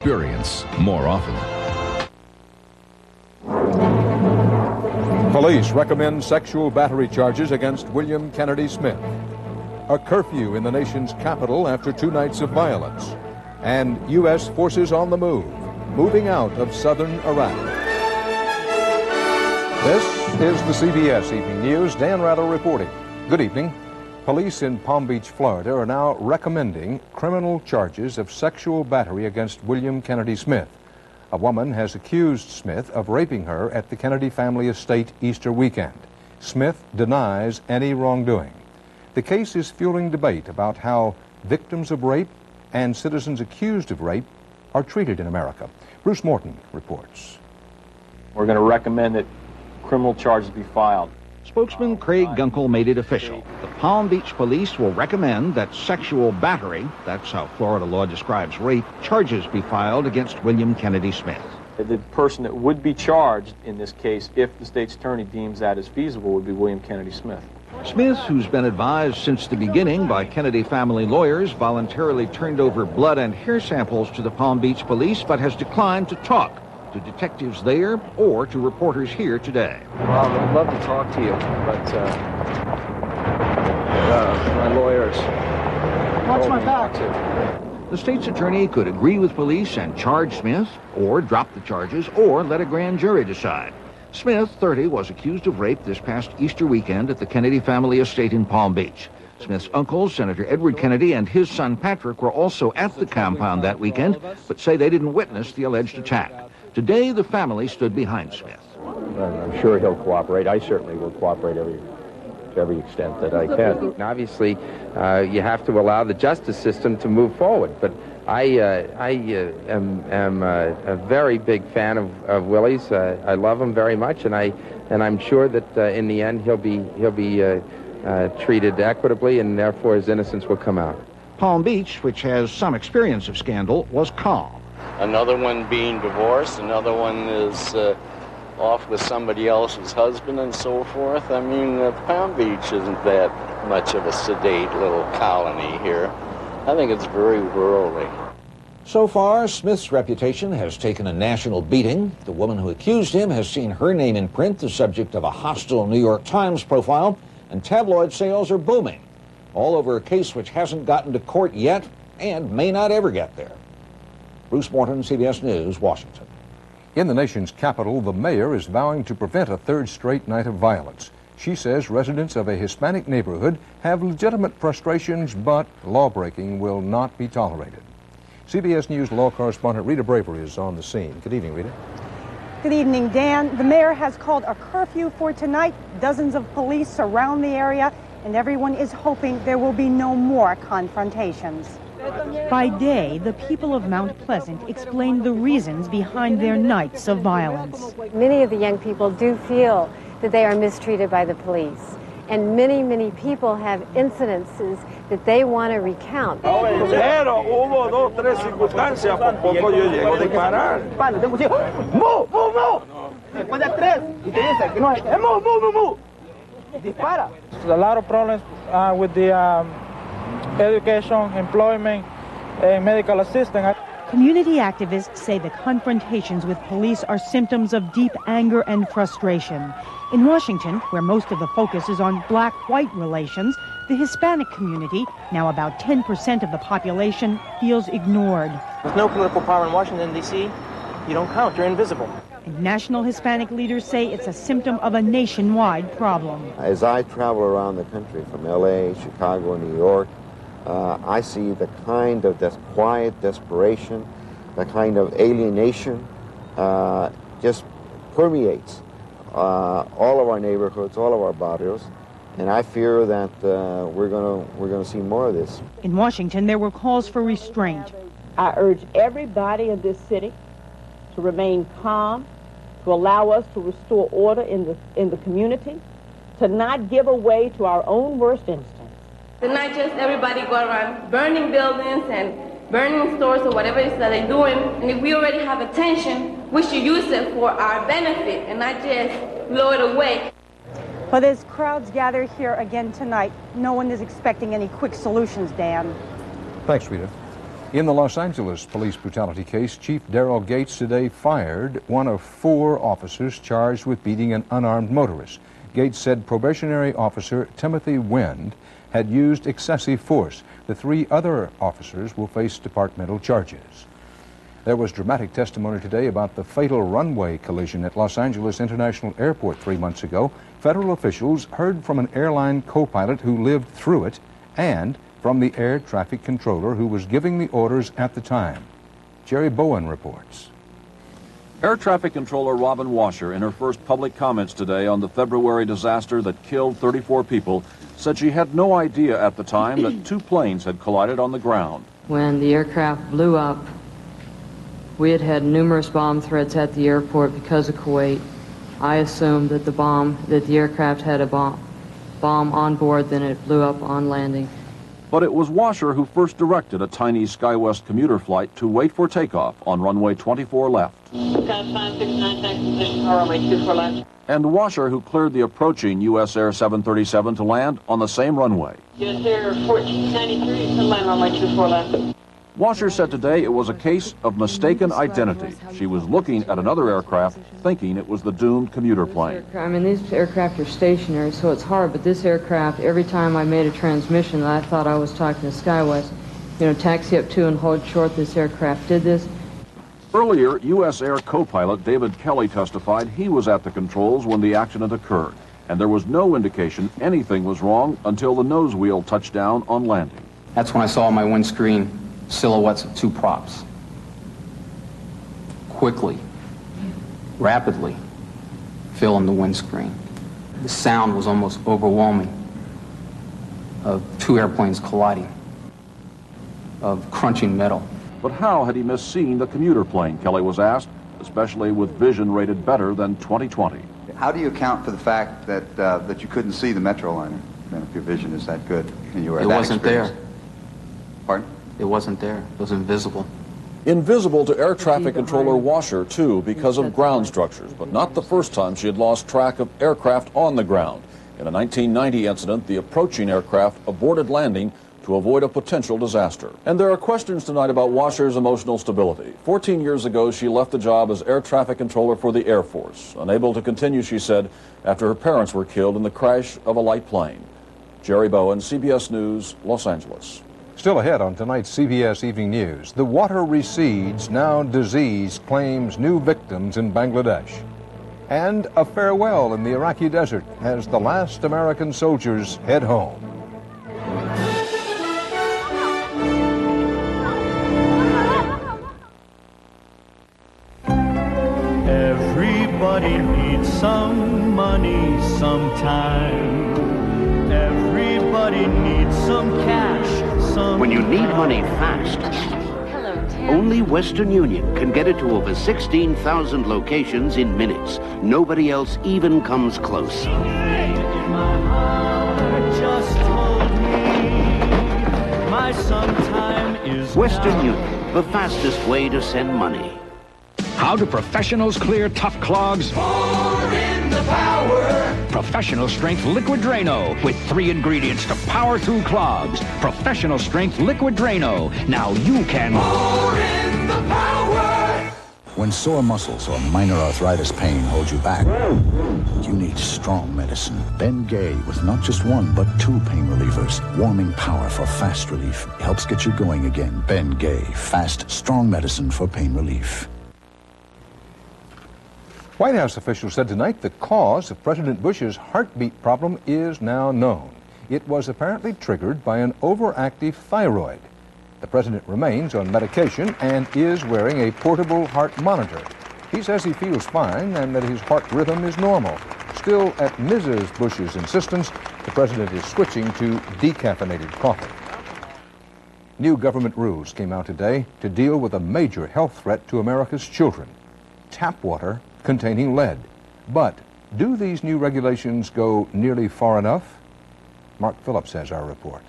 Experience more often. Police recommend sexual battery charges against William Kennedy Smith. A curfew in the nation's capital after 2 nights of violence. And U.S. forces on the move, moving out of southern Iraq. This is the CBS Evening News. Dan Rather reporting. Good evening. Police in Palm Beach, Florida are now recommending criminal charges of sexual battery against William Kennedy Smith. A woman has accused Smith of raping her at the Kennedy family estate Easter weekend. Smith denies any wrongdoing. The case is fueling debate about how victims of rape and citizens accused of rape are treated in America. Bruce Morton reports. We're going to recommend that criminal charges be filed. Spokesman Craig Gunkel made it official. The Palm Beach police will recommend that sexual battery, that's how Florida law describes rape, charges be filed against William Kennedy Smith. The person that would be charged in this case, if the state's attorney deems that as feasible, would be William Kennedy Smith. Smith, who's been advised since the beginning by Kennedy family lawyers, voluntarily turned over blood and hair samples to the Palm Beach police, but has declined to talk to detectives there or to reporters here today. Well, I'd love to talk to you, but my lawyers... Watch my back. The state's attorney could agree with police and charge Smith, or drop the charges, or let a grand jury decide. Smith, 30, was accused of rape this past Easter weekend at the Kennedy family estate in Palm Beach. Smith's uncle, Senator Edward Kennedy, and his son Patrick were also at the compound that weekend, but say they didn't witness the alleged attack. Today, the family stood behind Smith. I'm sure he'll cooperate. I certainly will cooperate to every extent that I can. And obviously, you have to allow the justice system to move forward. But I am a very big fan of Willie's. I love him very much, and I'm sure that in the end he'll be treated equitably, and therefore his innocence will come out. Palm Beach, which has some experience of scandal, was calm. Another one being divorced, another one is off with somebody else's husband and so forth. I mean, Palm Beach isn't that much of a sedate little colony here. I think it's very worldly. So far, Smith's reputation has taken a national beating. The woman who accused him has seen her name in print, the subject of a hostile New York Times profile, and tabloid sales are booming, all over a case which hasn't gotten to court yet and may not ever get there. Bruce Morton, CBS News, Washington. In the nation's capital, the mayor is vowing to prevent a third straight night of violence. She says residents of a Hispanic neighborhood have legitimate frustrations, but lawbreaking will not be tolerated. CBS News law correspondent Rita Bravery is on the scene. Good evening, Rita. Good evening, Dan. The mayor has called a curfew for tonight. Dozens of police surround the area, and everyone is hoping there will be no more confrontations. By day, the people of Mount Pleasant explain the reasons behind their nights of violence. Many of the young people do feel that they are mistreated by the police. And many, many people have incidences that they want to recount. A lot of problems with the education, employment, and medical assistance. Community activists say the confrontations with police are symptoms of deep anger and frustration. In Washington, where most of the focus is on black-white relations, the Hispanic community, now about 10% of the population, feels ignored. With no political power in Washington, D.C., you don't count, you're invisible. And national Hispanic leaders say it's a symptom of a nationwide problem. As I travel around the country from L.A., Chicago, New York, I see the kind of quiet desperation, the kind of alienation just permeates all of our neighborhoods, all of our barrios, and I fear that we're gonna see more of this. In Washington, there were calls for restraint. I urge everybody in this city to remain calm, to allow us to restore order in the community, to not give away to our own worst instincts. To not just everybody go around burning buildings and burning stores or whatever it is that they're doing. And if we already have attention, we should use it for our benefit and not just blow it away. But as crowds gather here again tonight, no one is expecting any quick solutions, Dan. Thanks, Rita. In the Los Angeles police brutality case, Chief Darrell Gates today fired one of 4 officers charged with beating an unarmed motorist. Gates said probationary officer Timothy Wind had used excessive force. The 3 other officers will face departmental charges. There was dramatic testimony today about the fatal runway collision at Los Angeles International Airport 3 months ago. Federal officials heard from an airline co-pilot who lived through it and from the air traffic controller who was giving the orders at the time. Jerry Bowen reports. Air traffic controller Robin Washer, in her first public comments today on the February disaster that killed 34 people, said she had no idea at the time that 2 planes had collided on the ground. When the aircraft blew up, we had had numerous bomb threats at the airport because of Kuwait. I assumed that the aircraft had a bomb on board, then it blew up on landing. But it was Washer who first directed a tiny SkyWest commuter flight to wait for takeoff on runway 24 left. And Washer who cleared the approaching U.S. Air 737 to land on the same runway. U.S. Air 1493 to land on runway 24 left. Washer said today it was a case of mistaken identity. She was looking at another aircraft, thinking it was the doomed commuter plane. I mean, these aircraft are stationary, so it's hard, but this aircraft, every time I made a transmission, I thought I was talking to SkyWest. You know, taxi up to and hold short, this aircraft did this. Earlier, U.S. Air co-pilot David Kelly testified he was at the controls when the accident occurred, and there was no indication anything was wrong until the nose wheel touched down on landing. That's when I saw on my windscreen silhouettes of 2 props. Quickly, rapidly fill in the windscreen. The sound was almost overwhelming of 2 airplanes colliding, of crunching metal. But how had he missed seeing the commuter plane, Kelly was asked, especially with vision rated better than 20/20. How do you account for the fact that that you couldn't see the Metroliner, if your vision is that good and you were It that wasn't there. Pardon? It wasn't there. It was invisible. Invisible to air traffic controller Washer, too, because of ground structures, but not the first time she had lost track of aircraft on the ground. In a 1990 incident, the approaching aircraft aborted landing to avoid a potential disaster. And there are questions tonight about Washer's emotional stability. 14 years ago, she left the job as air traffic controller for the Air Force, unable to continue, she said, after her parents were killed in the crash of a light plane. Jerry Bowen, CBS News, Los Angeles. Still ahead on tonight's CBS Evening News, the water recedes, now disease claims new victims in Bangladesh. And a farewell in the Iraqi desert as the last American soldiers head home. Everybody needs some money sometime. Everybody needs some cash. When you need money fast, only Western Union can get it to over 16,000 locations in minutes. Nobody else even comes close. Western Union, the fastest way to send money. How do professionals clear tough clogs? Pour in the power. Professional strength Liquid Drano with 3 ingredients to power through clogs. Professional strength Liquid Drano. Now you can pour in the power. When sore muscles or minor arthritis pain hold you back, you need strong medicine. Ben Gay with not just 1 but 2 pain relievers. Warming power for fast relief. Helps get you going again. Ben Gay, fast, strong medicine for pain relief. White House officials said tonight the cause of President Bush's heartbeat problem is now known. It was apparently triggered by an overactive thyroid. The president remains on medication and is wearing a portable heart monitor. He says he feels fine and that his heart rhythm is normal. Still, at Mrs. Bush's insistence, the president is switching to decaffeinated coffee. New government rules came out today to deal with a major health threat to America's children: tap water containing lead. But do these new regulations go nearly far enough? Mark Phillips has our report.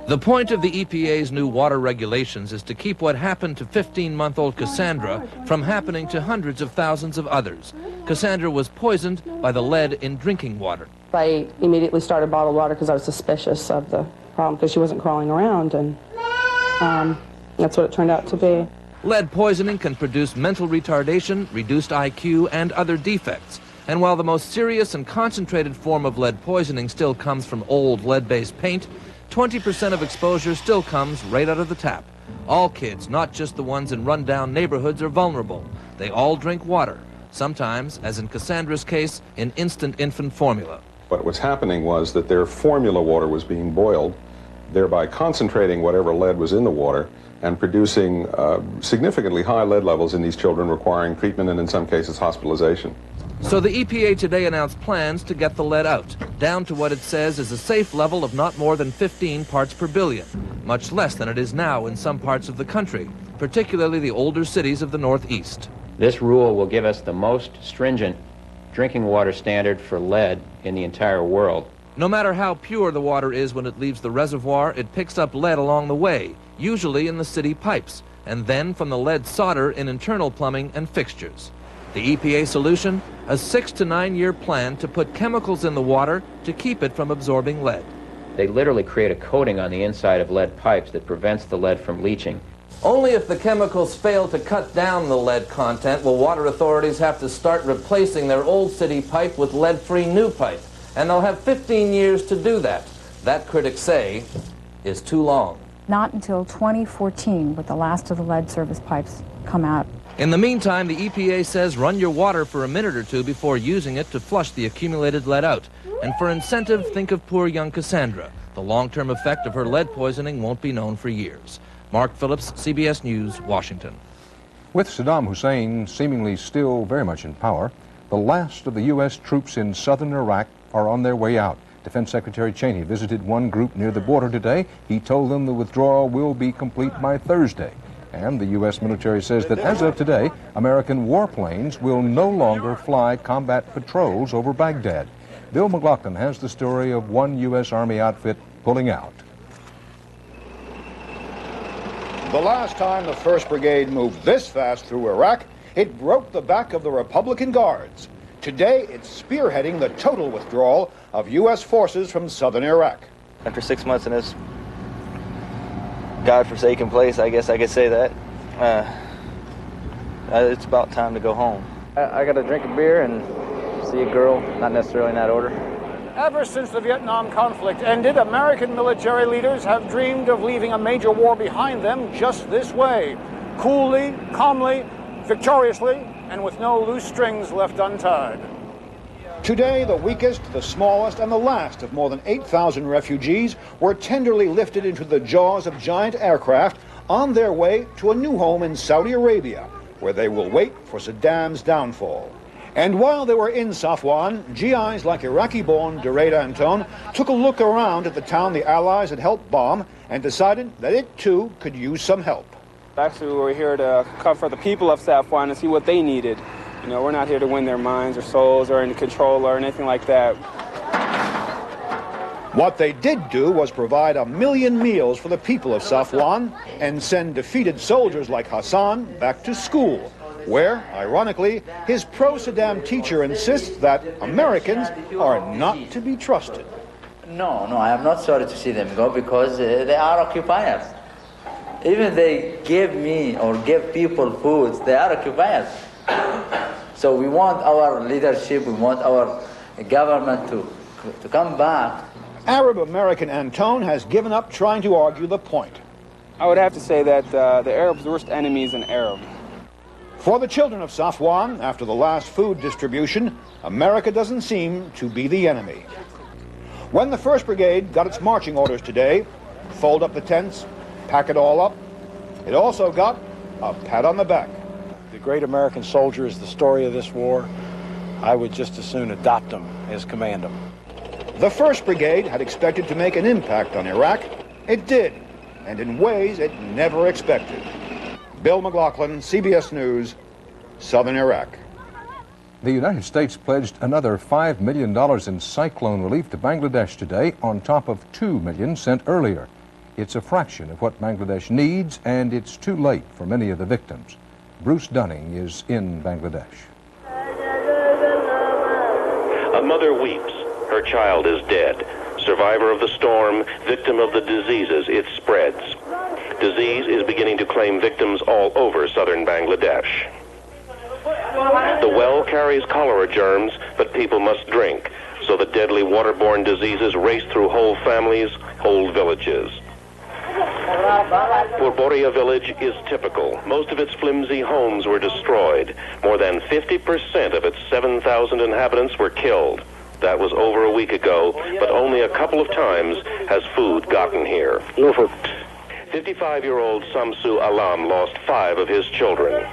The point of the EPA's new water regulations is to keep what happened to 15-month-old Cassandra from happening to hundreds of thousands of others. Cassandra was poisoned by the lead in drinking water. I immediately started bottled water because I was suspicious of the problem because she wasn't crawling around. And That's what it turned out to be. Lead poisoning can produce mental retardation, reduced IQ, and other defects. And while the most serious and concentrated form of lead poisoning still comes from old lead-based paint, 20% of exposure still comes right out of the tap. All kids, not just the ones in rundown neighborhoods, are vulnerable. They all drink water, sometimes, as in Cassandra's case, in instant infant formula. What was happening was that their formula water was being boiled, thereby concentrating whatever lead was in the water and producing significantly high lead levels in these children, requiring treatment and in some cases hospitalization. So the EPA today announced plans to get the lead out, down to what it says is a safe level of not more than 15 parts per billion, much less than it is now in some parts of the country, particularly the older cities of the Northeast. This rule will give us the most stringent drinking water standard for lead in the entire world. No matter how pure the water is when it leaves the reservoir, it picks up lead along the way, usually in the city pipes, and then from the lead solder in internal plumbing and fixtures. The EPA solution? A 6 to 9 year plan to put chemicals in the water to keep it from absorbing lead. They literally create a coating on the inside of lead pipes that prevents the lead from leaching. Only if the chemicals fail to cut down the lead content will water authorities have to start replacing their old city pipe with lead-free new pipe. And they'll have 15 years to do that. That, critics say, is too long. Not until 2014 would the last of the lead service pipes come out. In the meantime, the EPA says run your water for a minute or two before using it to flush the accumulated lead out. And for incentive, think of poor young Cassandra. The long-term effect of her lead poisoning won't be known for years. Mark Phillips, CBS News, Washington. With Saddam Hussein seemingly still very much in power, the last of the U.S. troops in southern Iraq are on their way out. Defense Secretary Cheney visited one group near the border today. He told them the withdrawal will be complete by Thursday. And the U.S. military says that as of today, American warplanes will no longer fly combat patrols over Baghdad. Bill McLaughlin has the story of one U.S. Army outfit pulling out. The last time the 1st Brigade moved this fast through Iraq, it broke the back of the Republican Guards. Today, it's spearheading the total withdrawal of U.S. forces from southern Iraq. After 6 months in this godforsaken place, I guess I could say that, it's about time to go home. I got to drink a beer and see a girl, not necessarily in that order. Ever since the Vietnam conflict ended, American military leaders have dreamed of leaving a major war behind them just this way. Coolly, calmly, victoriously, and with no loose strings left untied. Today, the weakest, the smallest, and the last of more than 8,000 refugees were tenderly lifted into the jaws of giant aircraft on their way to a new home in Saudi Arabia, where they will wait for Saddam's downfall. And while they were in Safwan, GIs like Iraqi-born Doreda Antone took a look around at the town the Allies had helped bomb and decided that it too could use some help. Actually, we're here to comfort the people of Safwan and see what they needed. You know, we're not here to win their minds or souls or any control or anything like that. What they did do was provide 1 million meals for the people of Safwan and send defeated soldiers like Hassan back to school, where, ironically, his pro-Saddam teacher insists that Americans are not to be trusted. No, I am not sorry to see them go because they are occupiers. Even they give me or give people food, they are occupiers. So we want our leadership, we want our government to come back. Arab-American Antone has given up trying to argue the point. I would have to say that the Arab's worst enemy is an Arab. For the children of Safwan, after the last food distribution, America doesn't seem to be the enemy. When the 1st Brigade got its marching orders today, fold up the tents, pack it all up, it also got a pat on the back. The great American soldier is the story of this war. I would just as soon adopt him as command him. The 1st Brigade had expected to make an impact on Iraq. It did, and in ways it never expected. Bill McLaughlin, CBS News, Southern Iraq. The United States pledged another $5 million in cyclone relief to Bangladesh today, on top of $2 million sent earlier. It's a fraction of what Bangladesh needs, and it's too late for many of the victims. Bruce Dunning is in Bangladesh. A mother weeps. Her child is dead. Survivor of the storm, victim of the diseases it spreads. Disease is beginning to claim victims all over southern Bangladesh. The well carries cholera germs, but people must drink, so the deadly waterborne diseases race through whole families, whole villages. Purboria village is typical. Most of its flimsy homes were destroyed. More than 50% of its 7,000 inhabitants were killed. That was over a week ago, but only a couple of times has food gotten here. 55-year-old Samsu Alam lost 5 of his children.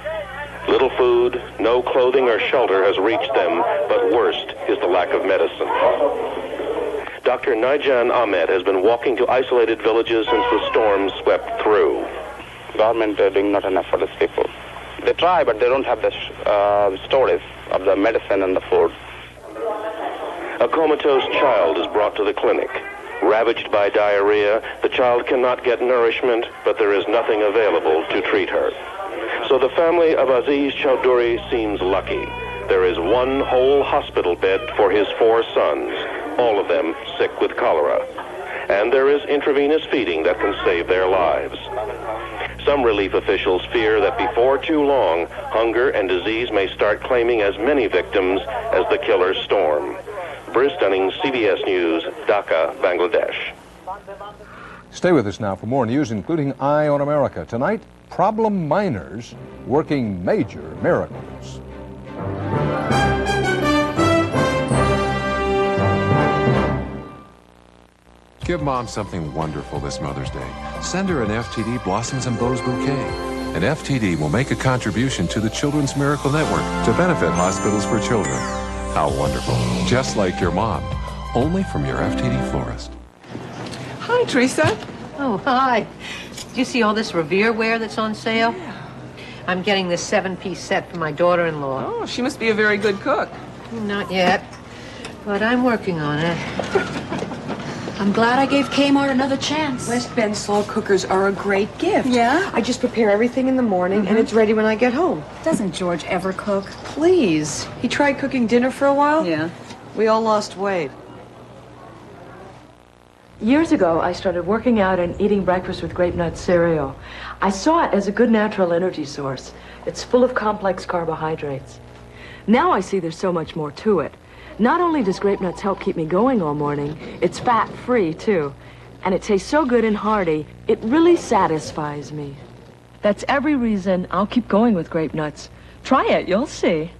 Little food, no clothing or shelter has reached them, but worst is the lack of medicine. Dr. Naijan Ahmed has been walking to isolated villages since the storm swept through. Government are doing not enough for these people. They try, but they don't have the storage of the medicine and the food. A comatose child is brought to the clinic. Ravaged by diarrhea, the child cannot get nourishment, but there is nothing available to treat her. So the family of Aziz Chowdhury seems lucky. There is one whole hospital bed for his 4 sons, all of them sick with cholera. And there is intravenous feeding that can save their lives. Some relief officials fear that before too long, hunger and disease may start claiming as many victims as the killer storm. Bruce Dunning, CBS News, Dhaka, Bangladesh. Stay with us now for more news, including Eye on America. Tonight, problem miners working major miracles. Give Mom something wonderful this Mother's Day. Send her an FTD Blossoms and Bows bouquet. And FTD will make a contribution to the Children's Miracle Network to benefit hospitals for children. How wonderful. Just like your mom. Only from your FTD florist. Hi, Teresa. Oh, hi. Do you see all this Revere wear that's on sale? Yeah. I'm getting this 7-piece set for my daughter-in-law. Oh, she must be a very good cook. Not yet, but I'm working on it. I'm glad I gave Kmart another chance. West Bend slow cookers are a great gift. Yeah? I just prepare everything in the morning, and it's ready when I get home. Doesn't George ever cook? Please. He tried cooking dinner for a while. Yeah. We all lost weight. Years ago, I started working out and eating breakfast with grape nut cereal. I saw it as a good natural energy source. It's full of complex carbohydrates. Now I see there's so much more to it. Not only does grape nuts help keep me going all morning, it's fat-free, too. And it tastes so good and hearty, it really satisfies me. That's every reason I'll keep going with grape nuts. Try it, you'll see.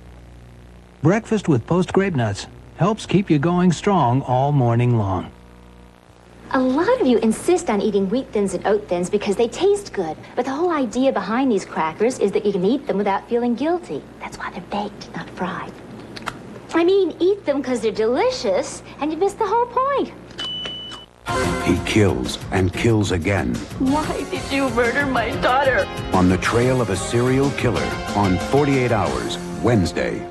Breakfast with Post Grape Nuts helps keep you going strong all morning long. A lot of you insist on eating wheat thins and oat thins because they taste good. But the whole idea behind these crackers is that you can eat them without feeling guilty. That's why they're baked, not fried. I mean, eat them because they're delicious, and you miss the whole point. He kills and kills again. Why did you murder my daughter? On the trail of a serial killer on 48 Hours, Wednesday.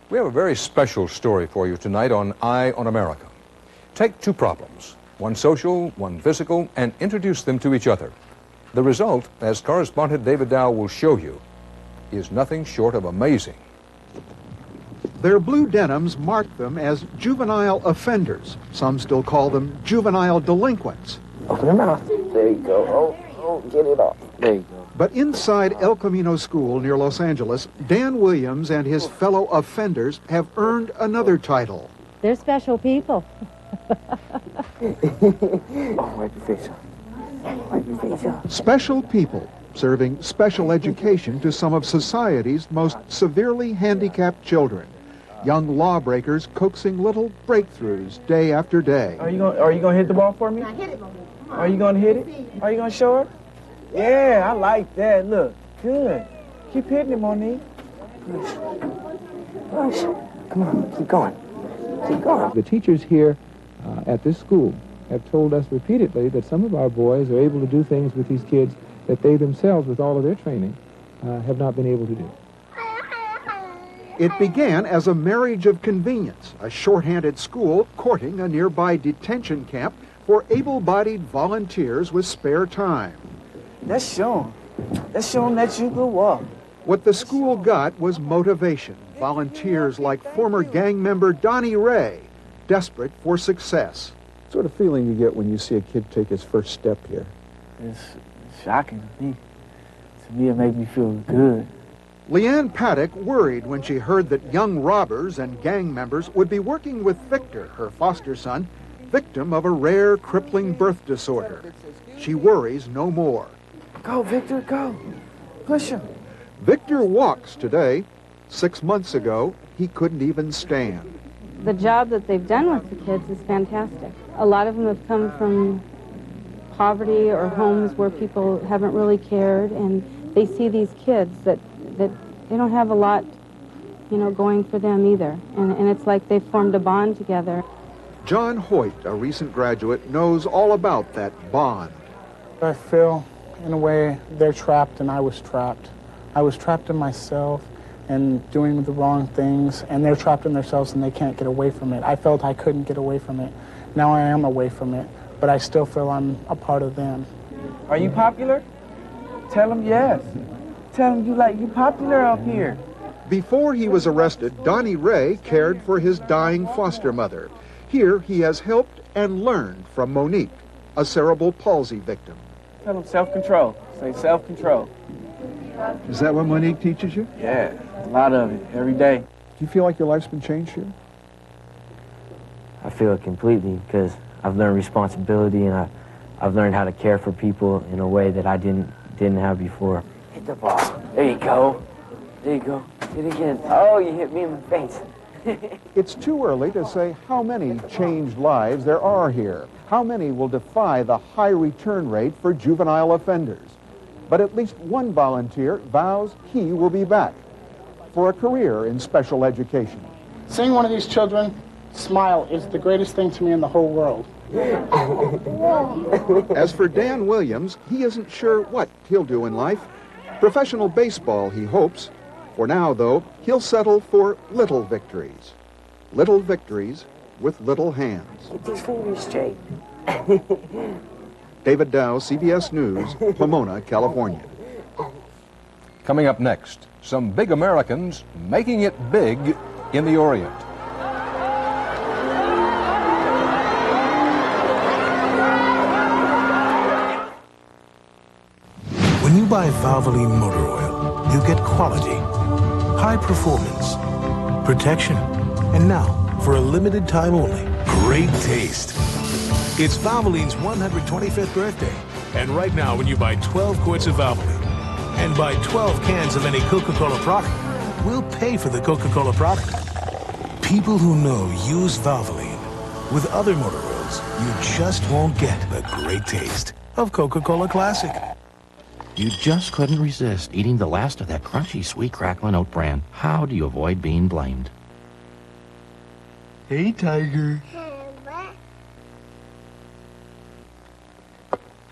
We have a very special story for you tonight on Eye on America. Take 2 problems, one social, one physical, and introduce them to each other. The result, as correspondent David Dow will show you, is nothing short of amazing. Their blue denims mark them as juvenile offenders. Some still call them juvenile delinquents. Open your mouth. There you go. Oh, get it off. There you go. But inside El Camino School near Los Angeles, Dan Williams and his fellow offenders have earned another title. They're special people. Oh, wipe your face off. Wipe your face off. Special people, serving special education to some of society's most severely handicapped children. Young lawbreakers coaxing little breakthroughs day after day. Are you gonna hit the ball for me? Are you gonna hit it? Are you gonna show her? Yeah, I like that. Look, good. Keep hitting it, Monique. Push. Push. Come on, keep going. Keep going. The teachers here at this school have told us repeatedly that some of our boys are able to do things with these kids that they themselves, with all of their training, have not been able to do. It began as a marriage of convenience, a shorthanded school courting a nearby detention camp for able-bodied volunteers with spare time. Let's show them. Let's show them that you can walk. What the school got was motivation. Volunteers like former gang member Donnie Ray, desperate for success. What sort of feeling you get when you see a kid take his first step here? It's shocking to me. To me, it makes me feel good. Leanne Paddock worried when she heard that young robbers and gang members would be working with Victor, her foster son, victim of a rare crippling birth disorder. She worries no more. Go, Victor, go. Push him. Victor walks today. 6 months ago, he couldn't even stand. The job that they've done with the kids is fantastic. A lot of them have come from poverty or homes where people haven't really cared, and they see these kids that they don't have a lot, going for them either. And it's like they've formed a bond together. John Hoyt, a recent graduate, knows all about that bond. I feel, in a way, they're trapped and I was trapped. I was trapped in myself and doing the wrong things, and they're trapped in themselves and they can't get away from it. I felt I couldn't get away from it. Now I am away from it, but I still feel I'm a part of them. Are you popular? Tell them yes. Tell them you popular up here. Before he was arrested, Donnie Ray cared for his dying foster mother. Here he has helped and learned from Monique, a cerebral palsy victim. Tell them self-control. Say self-control. Is that what Monique teaches you? Yeah, a lot of it, every day. Do you feel like your life's been changed here? I feel it completely because I've learned responsibility and I've learned how to care for people in a way that I didn't have before. Hit the ball. There you go. There you go. Hit it again. Oh, you hit me in the face. It's too early to say how many changed lives there are here. How many will defy the high return rate for juvenile offenders. But at least one volunteer vows he will be back for a career in special education. Seeing one of these children smile is the greatest thing to me in the whole world. As for Dan Williams, he isn't sure what he'll do in life. Professional baseball, he hopes. For now, though, he'll settle for little victories. Little victories with little hands. Keep these fingers straight. David Dow, CBS News, Pomona, California. Coming up next, some big Americans making it big in the Orient. When you buy Valvoline motor oil, you get quality, high performance, protection, and now, for a limited time only, great taste. It's Valvoline's 125th birthday, and right now when you buy 12 quarts of Valvoline and buy 12 cans of any Coca-Cola product, we'll pay for the Coca-Cola product. People who know use Valvoline. With other motor oils, you just won't get the great taste of Coca-Cola Classic. You just couldn't resist eating the last of that crunchy, sweet, crackling oat bran. How do you avoid being blamed? Hey, Tiger.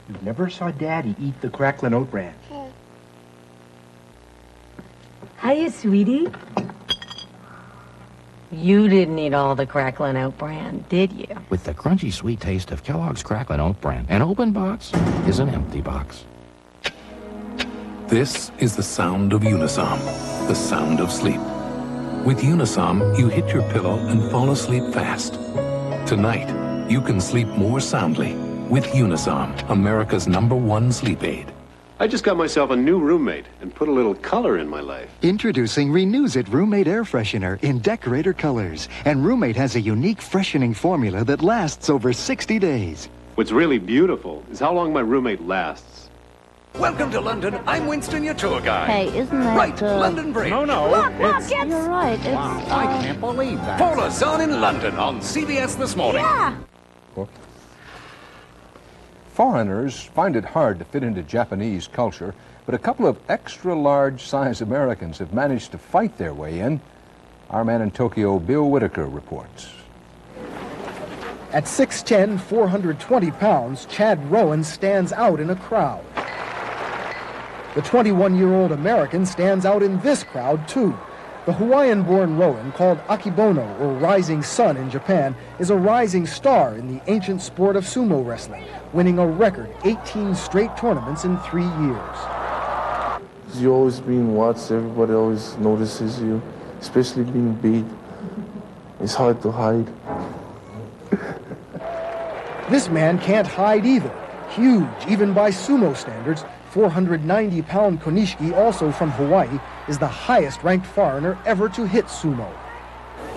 You never saw Daddy eat the crackling oat bran. Hiya, sweetie. You didn't eat all the crackling oat bran, did you? With the crunchy, sweet taste of Kellogg's crackling oat bran, an open box is an empty box. This is the sound of Unisom, the sound of sleep. With Unisom, you hit your pillow and fall asleep fast. Tonight, you can sleep more soundly with Unisom, America's #1 sleep aid. I just got myself a new roommate and put a little color in my life. Introducing Renews It Roommate Air Freshener in decorator colors. And Roommate has a unique freshening formula that lasts over 60 days. What's really beautiful is how long my roommate lasts. Welcome to London. I'm Winston, your tour guide. Hey, isn't that... Right, London Bridge. No, Look, it's... you're right. It's, Wow, I can't believe that. Paula's on in London on CBS This Morning. Yeah. Foreigners find it hard to fit into Japanese culture, but a couple of extra large size Americans have managed to fight their way in. Our man in Tokyo, Bill Whitaker, reports. At 6'10", 420 pounds, Chad Rowan stands out in a crowd. The 21-year-old American stands out in this crowd, too. The Hawaiian-born Rowan, called Akibono, or Rising Sun in Japan, is a rising star in the ancient sport of sumo wrestling, winning a record 18 straight tournaments in 3 years. You're always being watched. Everybody always notices you, especially being beat. It's hard to hide. This man can't hide either. Huge, even by sumo standards, 490-pound Konishiki, also from Hawaii, is the highest-ranked foreigner ever to hit sumo.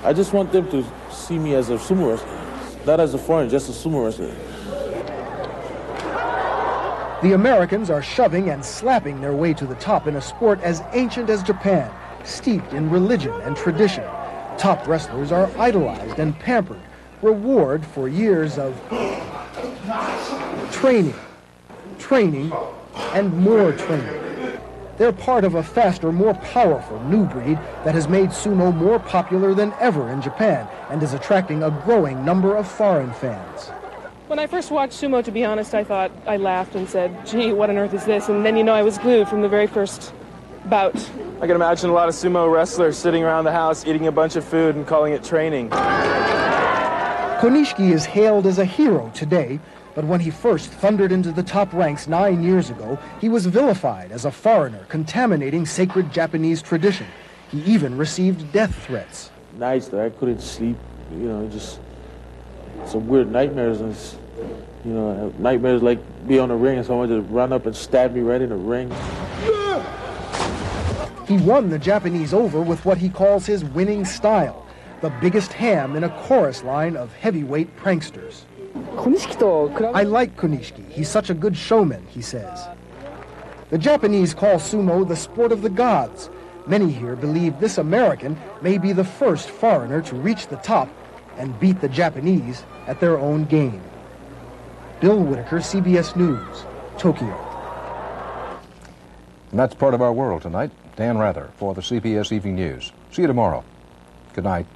I just want them to see me as a sumo wrestler, not as a foreigner, just a sumo wrestler. The Americans are shoving and slapping their way to the top in a sport as ancient as Japan, steeped in religion and tradition. Top wrestlers are idolized and pampered, reward for years of training, and more training. They're part of a faster, more powerful new breed that has made sumo more popular than ever in Japan and is attracting a growing number of foreign fans. When I first watched sumo, to be honest, I laughed and said, gee, what on earth is this? And then, you know, I was glued from the very first bout. I can imagine a lot of sumo wrestlers sitting around the house eating a bunch of food and calling it training. Konishiki is hailed as a hero today, but when he first thundered into the top ranks 9 years ago, he was vilified as a foreigner contaminating sacred Japanese tradition. He even received death threats. Nights that I couldn't sleep, you know, just some weird nightmares. And you know, nightmares like be on a ring and someone just run up and stab me right in the ring. He won the Japanese over with what he calls his winning style, the biggest ham in a chorus line of heavyweight pranksters. I like Konishiki. He's such a good showman, he says. The Japanese call sumo the sport of the gods. Many here believe this American may be the first foreigner to reach the top and beat the Japanese at their own game. Bill Whitaker, CBS News, Tokyo. And that's part of our world tonight. Dan Rather for the CBS Evening News. See you tomorrow. Good night.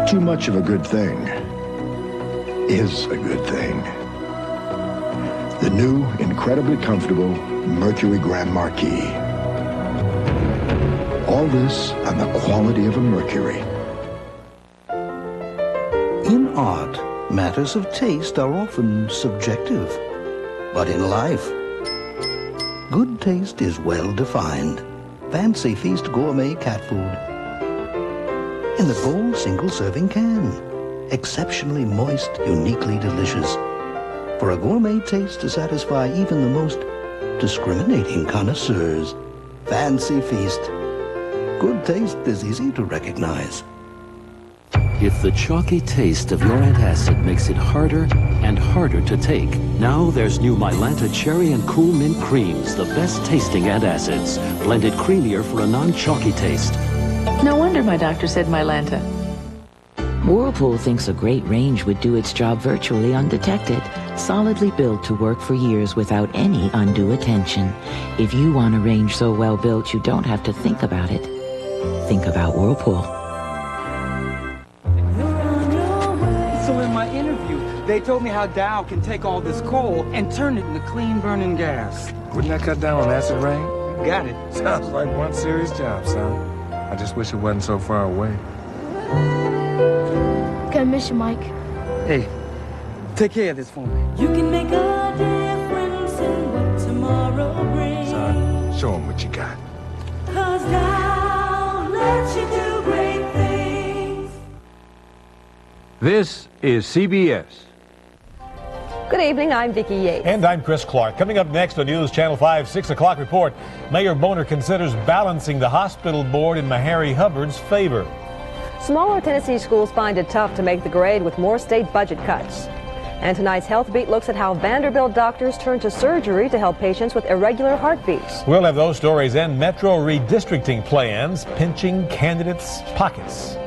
Too much of a good thing is a good thing. The new, incredibly comfortable Mercury Grand Marquis. All this on the quality of a Mercury. In art, matters of taste are often subjective. But in life, good taste is well defined. Fancy Feast gourmet cat food. In the gold single-serving can. Exceptionally moist, uniquely delicious. For a gourmet taste to satisfy even the most discriminating connoisseurs. Fancy Feast. Good taste is easy to recognize. If the chalky taste of your antacid makes it harder and harder to take, now there's new Mylanta Cherry and Cool Mint Creams, the best tasting antacids, blended creamier for a non-chalky taste. No wonder my doctor said Mylanta. Whirlpool thinks a great range would do its job virtually undetected, solidly built to work for years without any undue attention. If you want a range so well built you don't have to think about it, think about Whirlpool. So in my interview, they told me how Dow can take all this coal and turn it into clean burning gas. Wouldn't that cut down on acid rain? Got it. Sounds like one serious job, son. I just wish it wasn't so far away. Gonna miss you, Mike. Hey, take care of this for me. You can make a difference in what tomorrow brings. Son, show them what you got. 'Cause Dow lets you do great things. This is CBS. Good evening, I'm Vicki Yates. And I'm Chris Clark. Coming up next on News Channel 5, 6 o'clock report, Mayor Boner considers balancing the hospital board in Meharry Hubbard's favor. Smaller Tennessee schools find it tough to make the grade with more state budget cuts. And tonight's Health Beat looks at how Vanderbilt doctors turn to surgery to help patients with irregular heartbeats. We'll have those stories and Metro redistricting plans pinching candidates' pockets.